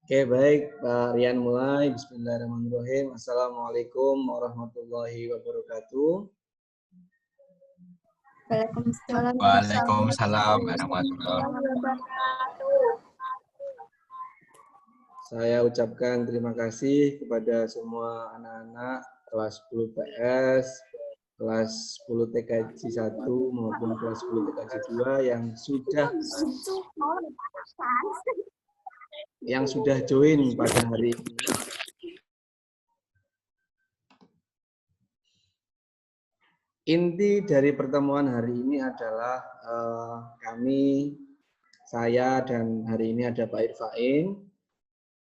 Oke, baik Pak Rian mulai. Bismillahirrahmanirrahim. Assalamualaikum warahmatullahi wabarakatuh. Waalaikumsalam warahmatullahi wabarakatuh. Saya ucapkan terima kasih kepada semua anak-anak kelas 10 PS, kelas 10 TKJ 1 maupun kelas 10 TKJ 2 yang sudah join pada hari ini. Inti dari pertemuan hari ini adalah saya dan hari ini ada Pak Irfain,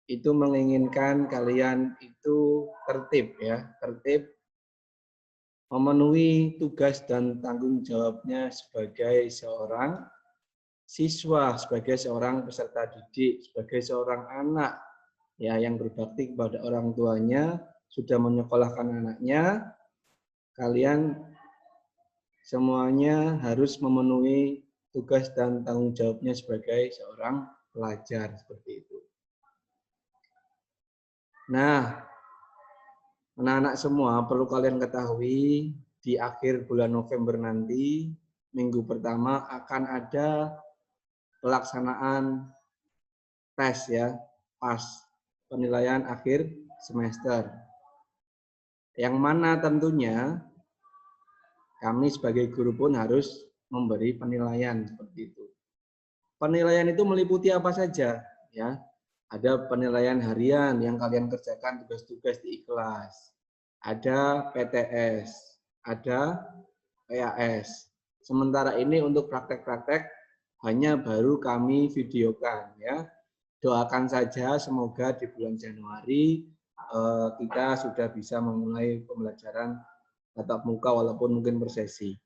itu menginginkan kalian itu tertib ya, tertib memenuhi tugas dan tanggung jawabnya sebagai seorang siswa, sebagai seorang peserta didik, sebagai seorang anak ya yang berbakti kepada orang tuanya, sudah menyekolahkan anaknya, kalian semuanya harus memenuhi tugas dan tanggung jawabnya sebagai seorang pelajar seperti itu. Nah, anak-anak semua perlu kalian ketahui di akhir bulan November nanti, minggu pertama akan ada pelaksanaan tes ya, PAS, penilaian akhir semester. Yang mana tentunya kami sebagai guru pun harus memberi penilaian seperti itu. Penilaian itu meliputi apa saja ya? Ada penilaian harian yang kalian kerjakan tugas-tugas di kelas. Ada PTS, ada PAS. Sementara ini untuk praktek-praktek hanya baru kami videokan ya. Doakan saja semoga di bulan Januari kita sudah bisa memulai pembelajaran tatap muka walaupun mungkin bersesi.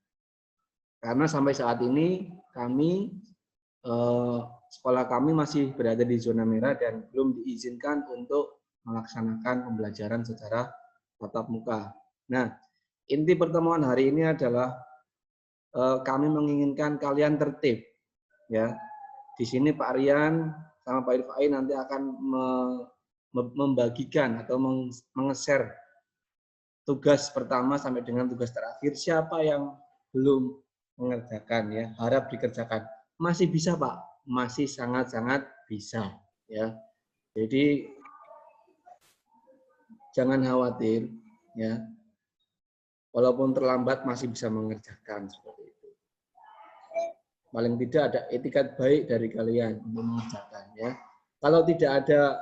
Karena sampai saat ini kami sekolah kami masih berada di zona merah dan belum diizinkan untuk melaksanakan pembelajaran secara tatap muka. Nah, inti pertemuan hari ini adalah kami menginginkan kalian tertib, ya. Di sini Pak Rian sama Pak Irfain nanti akan membagikan atau meng-share tugas pertama sampai dengan tugas terakhir. Siapa yang belum mengerjakan ya, harap dikerjakan. Masih bisa Pak, masih sangat-sangat bisa ya. Jadi jangan khawatir ya. Walaupun terlambat masih bisa mengerjakan seperti itu. Paling tidak ada etikat baik dari kalian untuk mengerjakan ya. Kalau tidak ada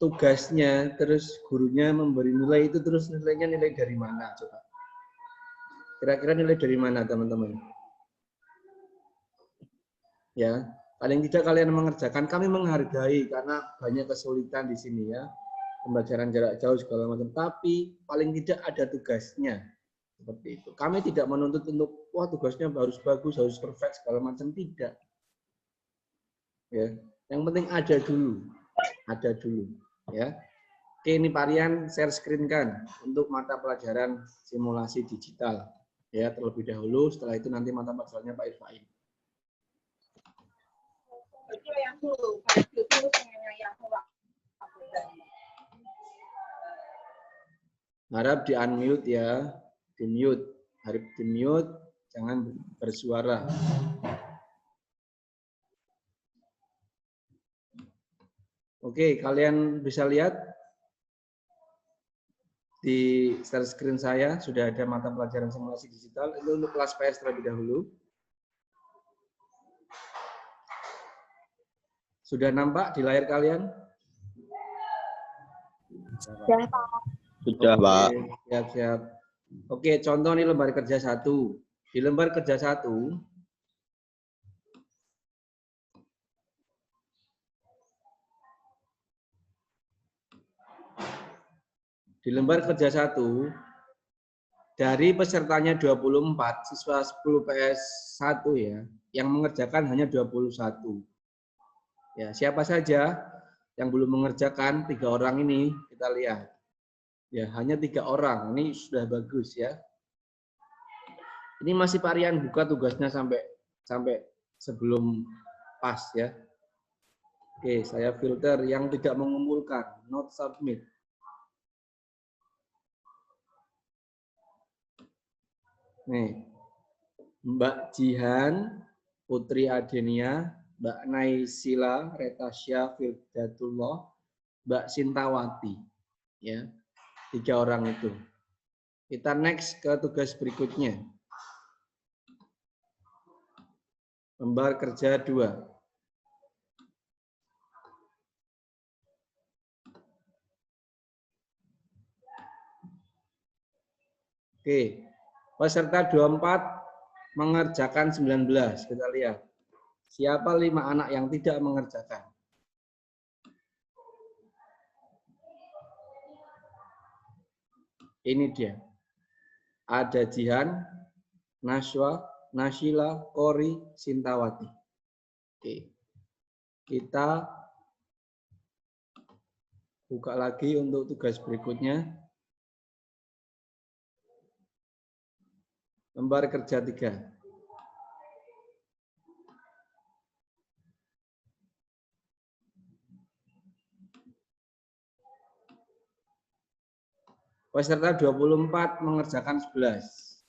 tugasnya terus gurunya memberi nilai itu, terus nilainya nilai dari mana coba? Kira-kira nilai dari mana teman-teman? Ya, paling tidak kalian mengerjakan, kami menghargai karena banyak kesulitan di sini ya, pembelajaran jarak jauh segala macam, tapi paling tidak ada tugasnya seperti itu. Kami tidak menuntut untuk wah tugasnya harus bagus, harus perfect segala macam, tidak. Ya, yang penting ada dulu ya. Oke, ini Pak Rian share screen kan untuk mata pelajaran simulasi digital ya terlebih dahulu, setelah itu nanti mata pelajarannya Pak Irfain. Harap di unmute ya, di mute, harap di mute, jangan bersuara. Oke, kalian bisa lihat di share screen saya sudah ada mata pelajaran simulasi digital, itu untuk kelas PS terlebih dahulu. Sudah nampak di layar kalian? Sudah, Pak. Sudah, Pak. Siap-siap. Oke, contoh ini lembar kerja 1. Di lembar kerja 1, dari pesertanya 24, siswa 10 PS 1 ya, yang mengerjakan hanya 21. Ya, siapa saja yang belum mengerjakan? 3 orang ini kita lihat. Ya, hanya 3 orang. Ini sudah bagus ya. Ini masih Pak Rian buka tugasnya sampai sebelum pas ya. Oke, saya filter yang tidak mengumpulkan, not submit. Nih, Mbak Jihan, Putri Adenia, Mbak Naisila, Retasya, Firdatullah, Mbak Sintawati. Ya, 3 orang itu. Kita next ke tugas berikutnya. Lembar kerja 2. Oke, peserta 24 mengerjakan 19. Kita lihat. Siapa 5 anak yang tidak mengerjakan? Ini dia. Ada Jihan, Nashwa, Nashila, Kori, Sintawati. Oke. Kita buka lagi untuk tugas berikutnya. Lembar kerja 3. Peserta 24 mengerjakan 11.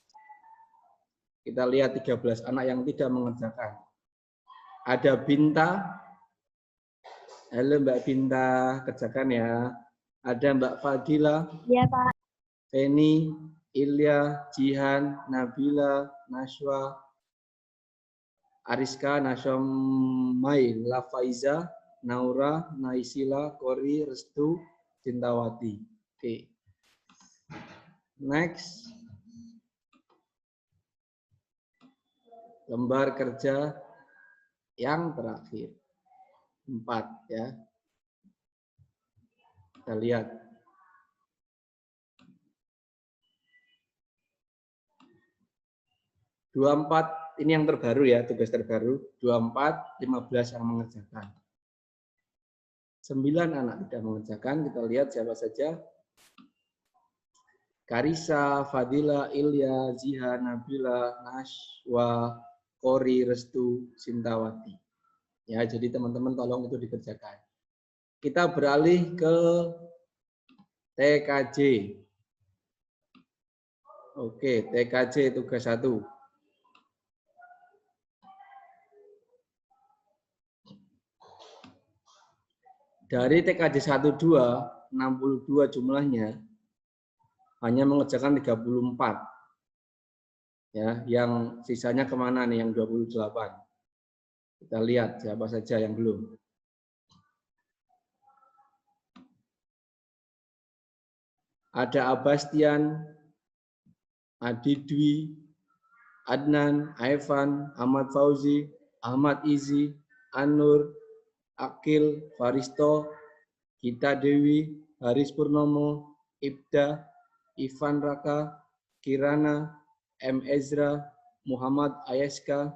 Kita lihat 13 anak yang tidak mengerjakan. Ada Binta. Halo Mbak Binta, kerjakan ya. Ada Mbak Fadila. Iya, Pak. Feni, Ilya, Jihan, Nabila, Nashwa, Ariska, Nashomai, Lafaiza, Naura, Naisila, Kori, Restu, Cintawati. Oke. Next. Lembar kerja yang terakhir. 4 ya. Kita lihat. Dua 24 ini yang terbaru ya, tugas terbaru. 24, 15 yang mengerjakan. 9 anak tidak mengerjakan. Kita lihat siapa saja. Karisa, Fadila, Ilya, Ziha, Nabila, Nashwa, Kori, Restu, Sintawati. Ya, jadi teman-teman tolong itu dikerjakan. Kita beralih ke TKJ. Oke, TKJ tugas 1. Dari TKJ 1, 2, 62 jumlahnya, hanya mengerjakan 34. Ya, yang sisanya kemana nih yang 28? Kita lihat siapa saja yang belum. Ada Abastian, Adidwi, Adnan, Aifan, Ahmad Fauzi, Ahmad Izi, Anur, Akil, Faristo, Gita Dewi, Haris Purnomo, Ibda, Ivan Raka, Kirana, M. Ezra, Muhammad Ayaska,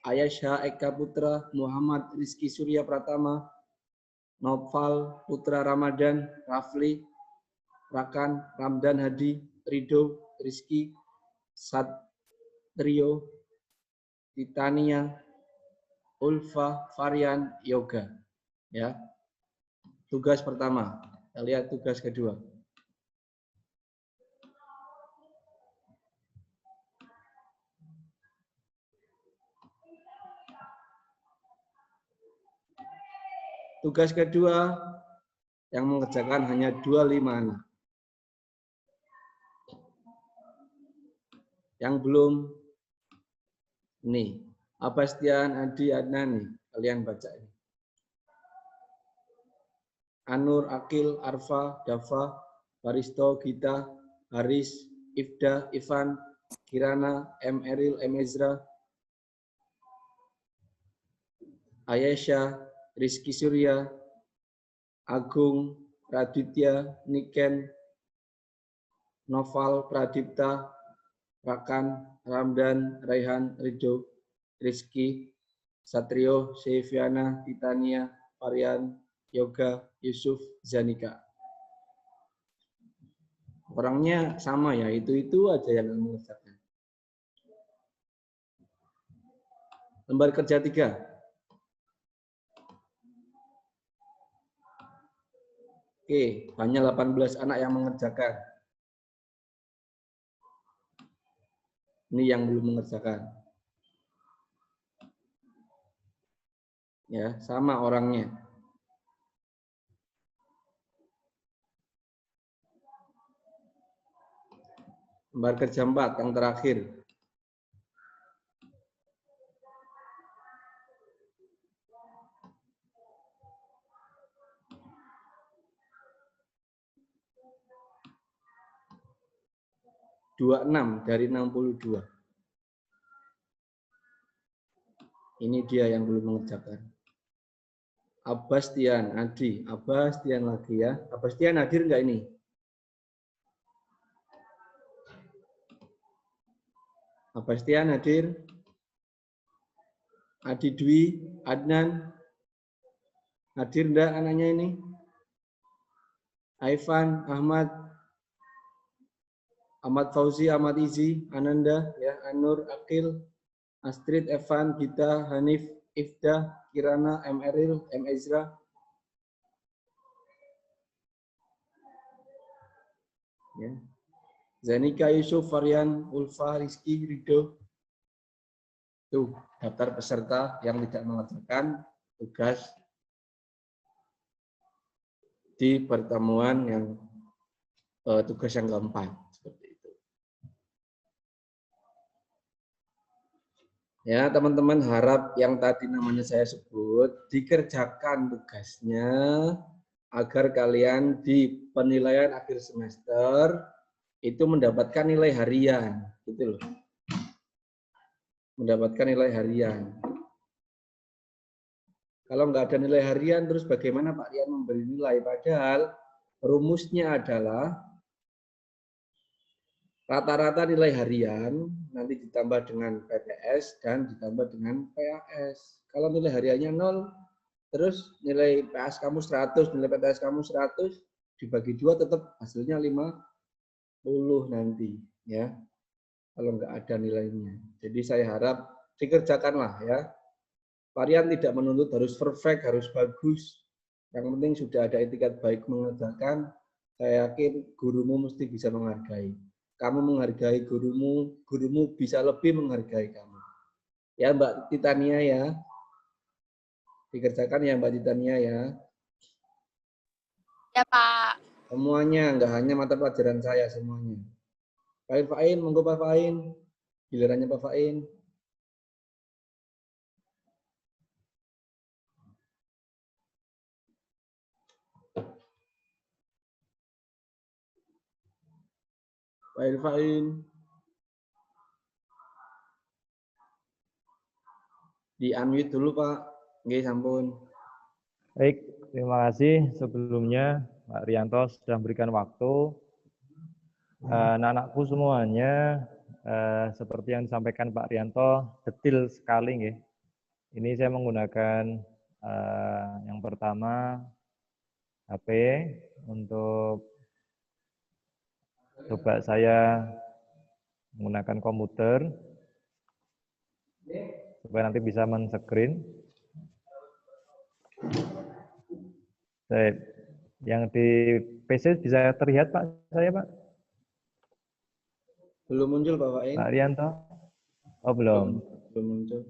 Ayasha Eka Putra, Muhammad Rizky Surya Pratama, Nopal Putra Ramadan, Rafli, Rakan, Ramdan Hadi, Rido, Rizky, Satrio, Titania, Ulfa, Varian, Yoga. Ya. Tugas pertama. Kita lihat tugas kedua. Tugas kedua yang mengerjakan hanya 25 anak. Yang belum, nih, Abastian, Adi, Adnan, nih, kalian baca ini. Anur, Akil, Arfa, Dafa, Faristo, Gita, Haris, Ifda, Ivan, Kirana, M. Eril, M. Ezra, Ayesha, Rizky Surya, Agung, Raditya, Niken, Noval, Pradipta, Rakan, Ramdan, Raihan, Ridho, Rizky, Satrio, Seviana, Titania, Varian, Yoga, Yusuf, Zanika. Orangnya sama ya, itu aja yang mengerjakan. Lembar kerja 3. Oke, hanya 18 anak yang mengerjakan. Ini yang belum mengerjakan. Ya, sama orangnya. Lembar kerja 4 yang terakhir. Dua 26 dari 62. Ini dia yang belum mengerjakan. Abastian, Adi. Abastian lagi ya. Abastian hadir enggak ini? Abastian hadir. Adi Dwi, Adnan. Hadir enggak anaknya ini? Aifan, Ahmad. Ahmad Fauzi, Ahmad Izi, Ananda, ya, Anur, Akil, Astrid, Evan, Gita, Hanif, Ifda, Kirana, M. Eril, M. Ezra. Ya. Zanika, Yusuf, Varian, Ulfa, Rizky, Rido. Tuh, daftar peserta yang tidak mengerjakan tugas di pertemuan yang tugas yang keempat. Seperti itu. Ya, teman-teman harap yang tadi namanya saya sebut dikerjakan tugasnya agar kalian di penilaian akhir semester itu mendapatkan nilai harian, gitu loh. Mendapatkan nilai harian. Kalau nggak ada nilai harian, terus bagaimana Pak Rian memberi nilai? Padahal rumusnya adalah rata-rata nilai harian nanti ditambah dengan PTS dan ditambah dengan PAS. Kalau nilai hariannya 0, terus nilai PAS kamu 100, nilai PTS kamu 100, dibagi 2 tetap hasilnya 50 nanti. Ya. Kalau nggak ada nilainya. Jadi saya harap dikerjakanlah ya. Varian tidak menuntut harus perfect, harus bagus. Yang penting sudah ada etikat baik mengerjakan. Saya yakin gurumu mesti bisa menghargai. Kamu menghargai gurumu, gurumu bisa lebih menghargai kamu. Ya Mbak Titania ya. Dikerjakan ya Mbak Titania ya. Ya Pak. Semuanya, nggak hanya mata pelajaran saya, semuanya. Pak Fain, monggo Pak Fain. Gilirannya Pak Fain. Pak Fain. Di-unmute dulu Pak. Nggih, sampun. Baik, terima kasih sebelumnya Pak Rianto sudah memberikan waktu. Anak-anakku semuanya seperti yang disampaikan Pak Rianto detil sekali nggih. Ini saya menggunakan yang pertama HP untuk coba saya menggunakan komputer supaya nanti bisa men-screen. Baik. Yang di PC bisa terlihat Pak saya Pak? Belum muncul Pak Fain. Pak Rianto? Oh belum. Belum muncul.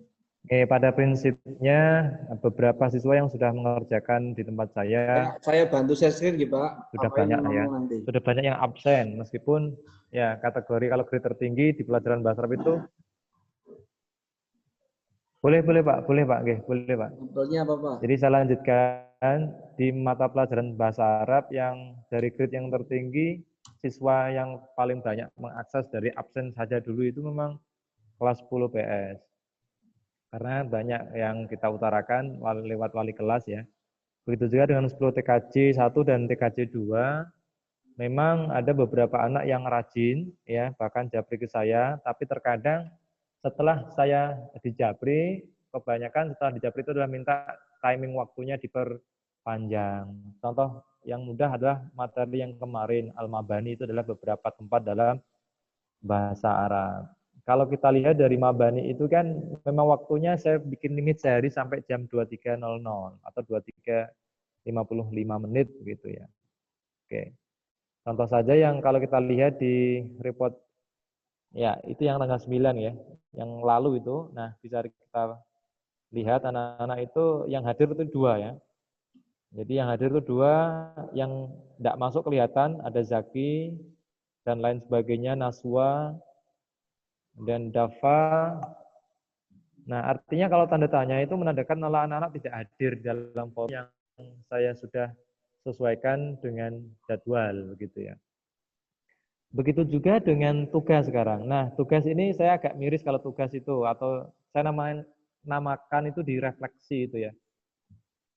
Oke, pada prinsipnya beberapa siswa yang sudah mengerjakan di tempat saya Saya bantu share screen gitu Pak. sudah Pak Fain banyak ya. ngomong nanti. Sudah banyak yang absen meskipun ya kategori kalau grade tertinggi di pelajaran bahasa Arab itu boleh Pak, boleh Pak, nggih, boleh Pak. Kontrolnya apa Pak? Jadi saya lanjutkan di mata pelajaran bahasa Arab yang dari grade yang tertinggi siswa yang paling banyak mengakses dari absen saja dulu itu memang kelas 10 PS. Karena banyak yang kita utarakan lewat wali kelas ya. Begitu juga dengan 10 TKJ 1 dan TKJ 2, memang ada beberapa anak yang rajin ya, bahkan japri ke saya, tapi terkadang setelah saya dijapri, kebanyakan setelah dijapri itu adalah minta timing waktunya diperpanjang. Contoh yang mudah adalah materi yang kemarin, Al-Mabani itu adalah beberapa tempat dalam bahasa Arab. Kalau kita lihat dari Mabani itu kan memang waktunya saya bikin limit sehari sampai jam 23.00 atau 23.55 menit gitu ya. Oke. Contoh saja yang kalau kita lihat di report, ya itu yang tanggal 9 ya, yang lalu itu. Nah, bisa kita lihat anak-anak itu yang hadir itu 2 ya. Jadi yang hadir itu 2, yang tidak masuk kelihatan, ada Zaki, dan lain sebagainya, Naswa, dan Dafa. Nah, artinya kalau tanda tanya itu menandakan kalau anak-anak tidak hadir dalam form yang saya sudah sesuaikan dengan jadwal, begitu ya. Begitu juga dengan tugas sekarang. Nah, tugas ini saya agak miris kalau tugas itu, atau saya namakan itu di refleksi itu ya.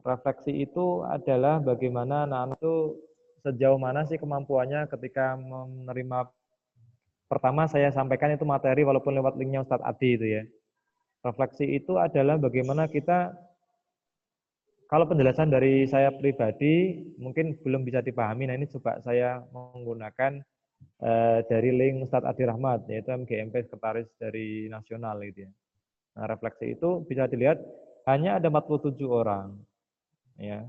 Refleksi itu adalah bagaimana anak-anak itu sejauh mana sih kemampuannya ketika menerima, pertama saya sampaikan itu materi walaupun lewat linknya Ustadz Adi itu ya. Refleksi itu adalah bagaimana kita, kalau penjelasan dari saya pribadi mungkin belum bisa dipahami, nah ini coba saya menggunakan dari link Ustadz Adi Rahmat, yaitu MGMP Sekretaris dari Nasional gitu ya. Nah, refleksi itu bisa dilihat hanya ada 47 orang. Ya.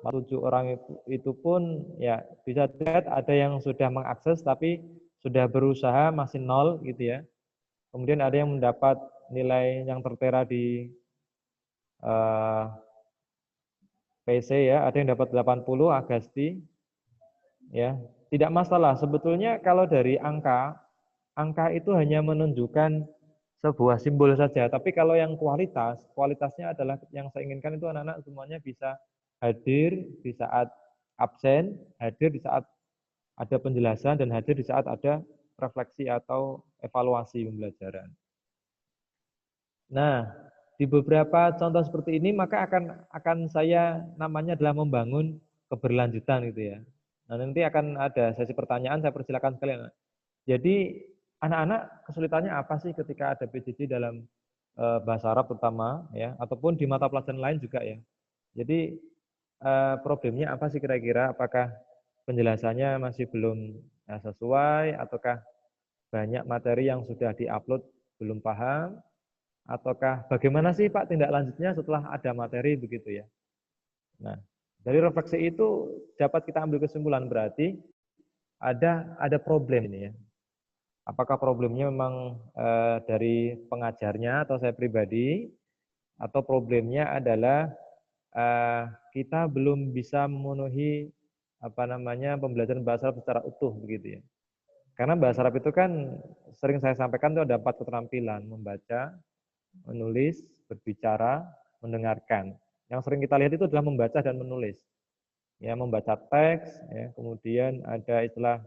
47 orang itu pun ya bisa dilihat ada yang sudah mengakses tapi sudah berusaha masih 0 gitu ya. Kemudian ada yang mendapat nilai yang tertera di PC ya, ada yang dapat 80 Agasti ya. Tidak masalah sebetulnya kalau dari angka itu hanya menunjukkan sebuah simbol saja, tapi kalau yang kualitasnya adalah yang saya inginkan itu anak-anak semuanya bisa hadir di saat absen, hadir di saat ada penjelasan, dan hadir di saat ada refleksi atau evaluasi pembelajaran. Nah, di beberapa contoh seperti ini maka akan saya namanya adalah membangun keberlanjutan gitu ya. Nah, nanti akan ada sesi pertanyaan, saya persilakan sekalian. Jadi anak-anak kesulitannya apa sih ketika ada PJJ dalam bahasa Arab terutama ya, ataupun di mata pelajaran lain juga ya. Jadi problemnya apa sih kira-kira? Apakah penjelasannya masih belum sesuai, ataukah banyak materi yang sudah diupload belum paham, ataukah bagaimana sih Pak tindak lanjutnya setelah ada materi begitu ya. Nah, dari refleksi itu dapat kita ambil kesimpulan berarti ada problem ini ya. Apakah problemnya memang dari pengajarnya atau saya pribadi, atau problemnya adalah kita belum bisa memenuhi pembelajaran bahasa Arab secara utuh begitu ya. Karena bahasa Arab itu kan sering saya sampaikan itu ada 4 keterampilan: membaca, menulis, berbicara, mendengarkan. Yang sering kita lihat itu adalah membaca dan menulis. Ya, membaca teks, ya, kemudian ada istilah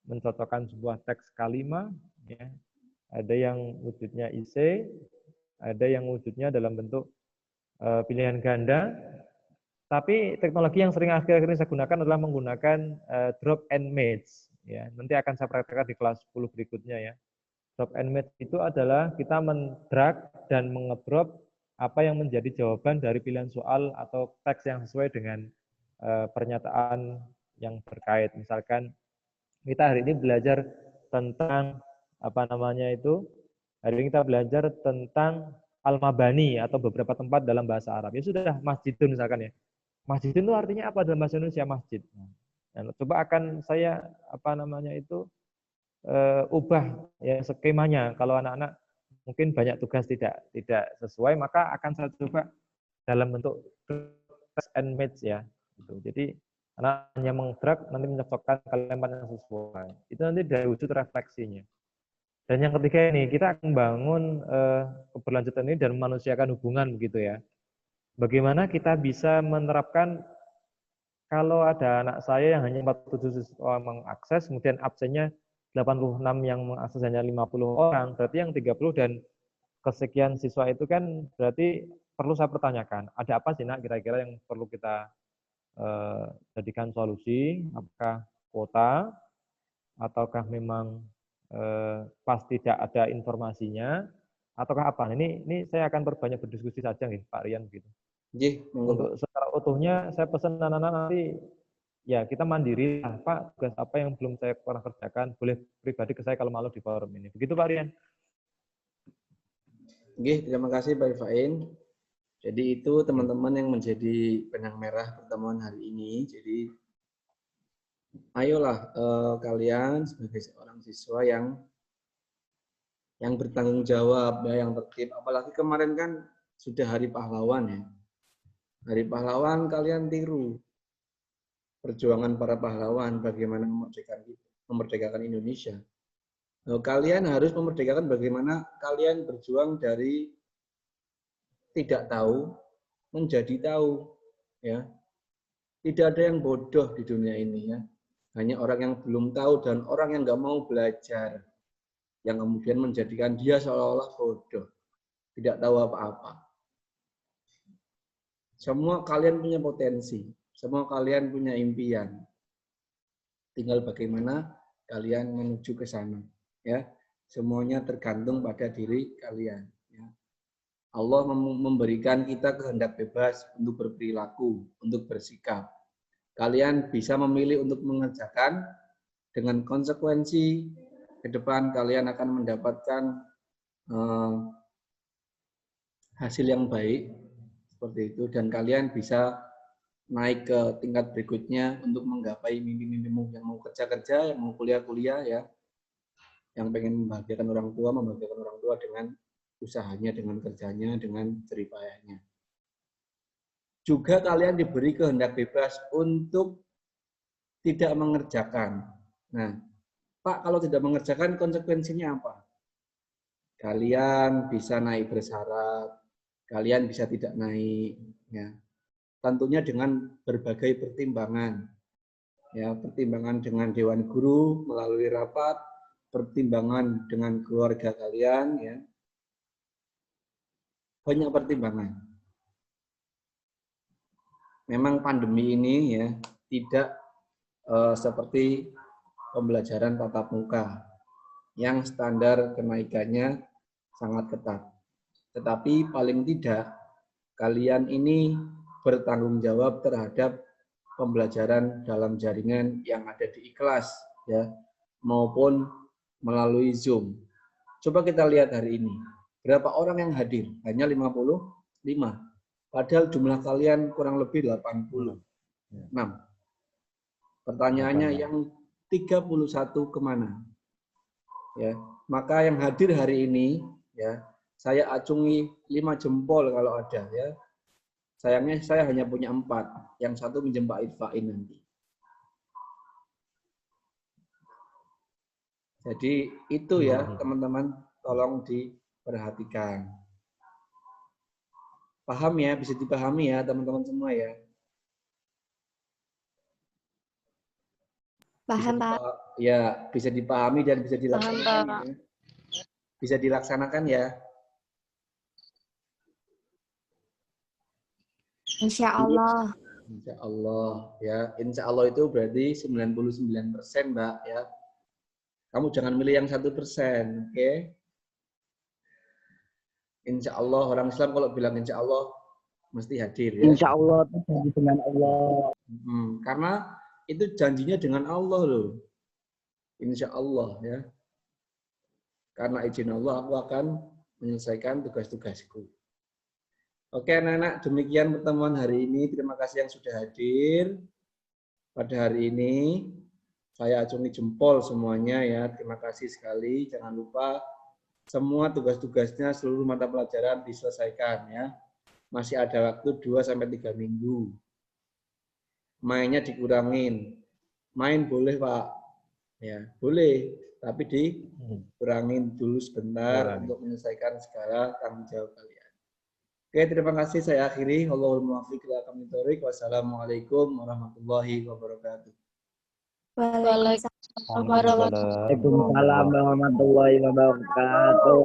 mencocokkan sebuah teks kalimat, ya. Ada yang wujudnya IC, ada yang wujudnya dalam bentuk pilihan ganda. Tapi teknologi yang sering akhir-akhir ini saya gunakan adalah menggunakan drop and match. Ya, nanti akan saya praktekkan di kelas 10 berikutnya ya. Drop and match itu adalah kita mendrag dan mengedrop apa yang menjadi jawaban dari pilihan soal atau teks yang sesuai dengan pernyataan yang terkait. Misalkan kita hari ini belajar tentang hari ini kita belajar tentang Al-Mabani atau beberapa tempat dalam bahasa Arab. Ya sudah, masjidun misalkan ya. Masjidun itu artinya apa dalam bahasa Indonesia? Masjid. Nah, coba akan saya ubah ya skemanya. Kalau anak-anak mungkin banyak tugas tidak sesuai, maka akan saya coba dalam bentuk test and match ya. Jadi anak hanya mengdrag, nanti mencocokkan kalimat yang sesuai. Itu nanti dari wujud refleksinya. Dan yang ketiga ini, kita akan bangun keberlanjutan ini dan memanusiakan hubungan begitu ya. Bagaimana kita bisa menerapkan kalau ada anak saya yang hanya 47 siswa mengakses, kemudian absennya 86 yang mengakses hanya 50 orang, berarti yang 30 dan kesekian siswa itu kan berarti perlu saya pertanyakan, ada apa sih nak kira-kira yang perlu kita jadikan solusi, apakah kuota, ataukah memang pas tidak ada informasinya, ataukah apa? Ini saya akan perbanyak berdiskusi saja nih Pak Rian gitu. Untuk secara utuhnya saya pesan anak-anak nanti ya kita mandiri Pak, tugas apa yang belum saya pernah kerjakan boleh pribadi ke saya kalau malu di forum ini. Begitu Pak Rian. Oke, terima kasih Pak Ifain. Jadi itu teman-teman yang menjadi benang merah pertemuan hari ini. Jadi ayolah kalian sebagai seorang siswa yang bertanggung jawab ya, yang tertib. Apalagi kemarin kan sudah Hari Pahlawan ya. Hari Pahlawan kalian tiru perjuangan para pahlawan bagaimana memerdekakan Indonesia. Kalian harus memerdekakan bagaimana kalian berjuang dari tidak tahu menjadi tahu ya. Tidak ada yang bodoh di dunia ini ya. Hanya orang yang belum tahu dan orang yang nggak mau belajar yang kemudian menjadikan dia seolah-olah bodoh, tidak tahu apa-apa. Semua kalian punya potensi, semua kalian punya impian. Tinggal bagaimana kalian menuju ke sana ya. Semuanya tergantung pada diri kalian ya. Allah memberikan kita kehendak bebas untuk berperilaku, untuk bersikap. Kalian bisa memilih untuk mengerjakan dengan konsekuensi ke depan kalian akan mendapatkan hasil yang baik seperti itu dan kalian bisa naik ke tingkat berikutnya untuk menggapai mimpi-mimpimu yang mau kerja-kerja, yang mau kuliah-kuliah ya. Yang pengen membahagiakan orang tua dengan usahanya, dengan kerjanya, dengan jerih payahnya. Juga kalian diberi kehendak bebas untuk tidak mengerjakan. Nah, Pak, kalau tidak mengerjakan konsekuensinya apa? Kalian bisa naik bersyarat, kalian bisa tidak naik, ya. Tentunya dengan berbagai pertimbangan, ya, pertimbangan dengan Dewan Guru melalui rapat, pertimbangan dengan keluarga kalian, ya, banyak pertimbangan. Memang pandemi ini ya tidak seperti pembelajaran tatap muka yang standar kenaikannya sangat ketat. Tetapi paling tidak kalian ini bertanggung jawab terhadap pembelajaran dalam jaringan yang ada di kelas ya maupun melalui Zoom. Coba kita lihat hari ini. Berapa orang yang hadir? Hanya 55. Padahal jumlah kalian kurang lebih 86. Pertanyaannya yang 31 kemana? Ya, maka yang hadir hari ini ya saya acungi 5 jempol kalau ada ya. Sayangnya saya hanya punya 4, yang satu minjem Pak Irfain nanti. Jadi itu ya teman-teman, tolong diperhatikan. Paham ya, bisa dipahami ya teman-teman semua ya. Paham, Pak. Ya, bisa dipahami dan bisa dilaksanakan. Paham, ya. Bisa dilaksanakan ya. Insya Allah. Insya Allah ya. Insya Allah itu berarti 99% Mbak ya. Kamu jangan milih yang 1%, oke? Insya Allah orang Islam kalau bilang insya Allah mesti hadir ya. Insya Allah itu dengan Allah. Karena itu janjinya dengan Allah loh. Insya Allah ya. Karena izin Allah aku akan menyelesaikan tugas-tugasku. Oke anak-anak, demikian pertemuan hari ini. Terima kasih yang sudah hadir pada hari ini. Saya acungi jempol semuanya ya. Terima kasih sekali. Jangan lupa semua tugas-tugasnya seluruh mata pelajaran diselesaikan ya. Masih ada waktu 2-3 minggu. Mainnya dikurangin. Main boleh Pak. Ya, boleh. Tapi dikurangin dulu sebentar untuk menyelesaikan segala tanggung jawab kalian. Oke, terima kasih. Saya akhiri. Wallahul muwaffiq ila aqwamit thoriq. Wassalamualaikum warahmatullahi wabarakatuh. Waalaikumsalam warahmatullahi Waalaikumsalam warahmatullahi wabarakatuh.